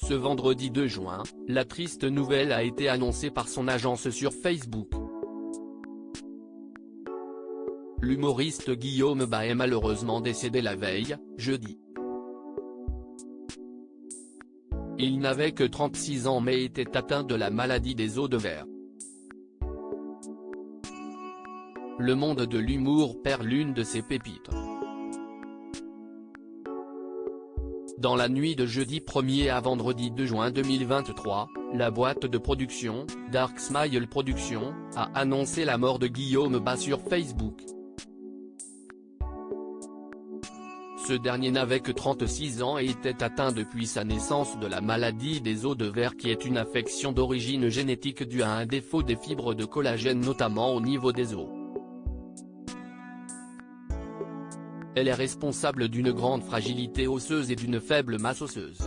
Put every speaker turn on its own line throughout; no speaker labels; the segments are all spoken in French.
Ce vendredi 2 juin, la triste nouvelle a été annoncée par son agence sur Facebook. L'humoriste Guillaume Bas est malheureusement décédé la veille, jeudi. Il n'avait que 36 ans mais était atteint de la maladie des os de verre. Le monde de l'humour perd l'une de ses pépites. Dans la nuit de jeudi 1er à vendredi 2 juin 2023, la boîte de production, Dark Smile Productions, a annoncé la mort de Guillaume Bas sur Facebook. Ce dernier n'avait que 36 ans et était atteint depuis sa naissance de la maladie des os de verre qui est une affection d'origine génétique due à un défaut des fibres de collagène notamment au niveau des os. Elle est responsable d'une grande fragilité osseuse et d'une faible masse osseuse.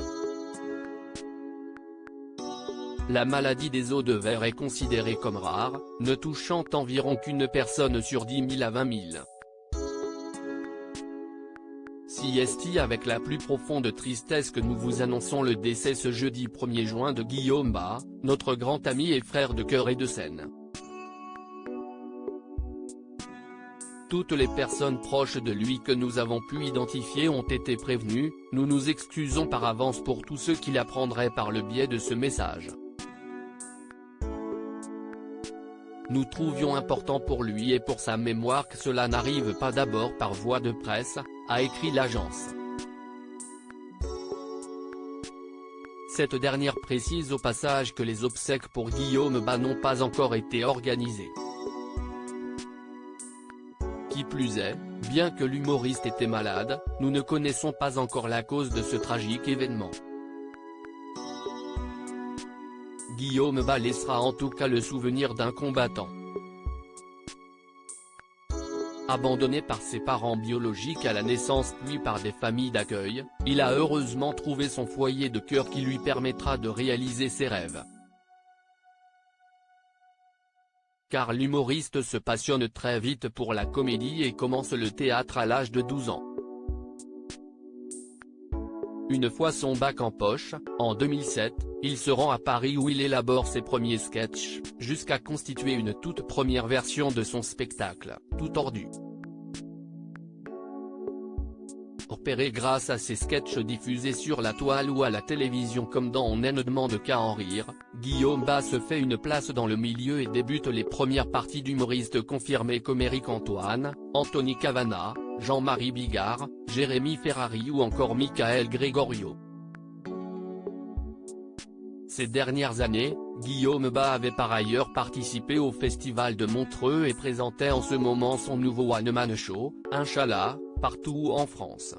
La maladie des os de verre est considérée comme rare, ne touchant environ qu'une personne sur 10 000 à 20 000. C'est avec la plus profonde tristesse que nous vous annonçons le décès ce jeudi 1er juin de Guillaume Bas, notre grand ami et frère de cœur et de scène. Toutes les personnes proches de lui que nous avons pu identifier ont été prévenues, nous nous excusons par avance pour tous ceux qui l'apprendraient par le biais de ce message. Nous trouvions important pour lui et pour sa mémoire que cela n'arrive pas d'abord par voie de presse, a écrit l'agence. Cette dernière précise au passage que les obsèques pour Guillaume Bas n'ont pas encore été organisées. Qui plus est, bien que l'humoriste était malade, nous ne connaissons pas encore la cause de ce tragique événement. Guillaume Bas laissera en tout cas le souvenir d'un combattant. Abandonné par ses parents biologiques à la naissance puis par des familles d'accueil, il a heureusement trouvé son foyer de cœur qui lui permettra de réaliser ses rêves. Car l'humoriste se passionne très vite pour la comédie et commence le théâtre à l'âge de 12 ans. Une fois son bac en poche, en 2007, il se rend à Paris où il élabore ses premiers sketchs, jusqu'à constituer une toute première version de son spectacle, Tout tordu. Repéré grâce à ses sketchs diffusés sur la toile ou à la télévision comme dans On ne demande qu'à en rire, Guillaume Bas se fait une place dans le milieu et débute les premières parties d'humoristes confirmés comme Éric Antoine, Anthony Cavana, Jean-Marie Bigard, Jérémy Ferrari ou encore Michael Gregorio. Ces dernières années, Guillaume Bas avait par ailleurs participé au Festival de Montreux et présentait en ce moment son nouveau one-man show, Inch'Allah, partout en France.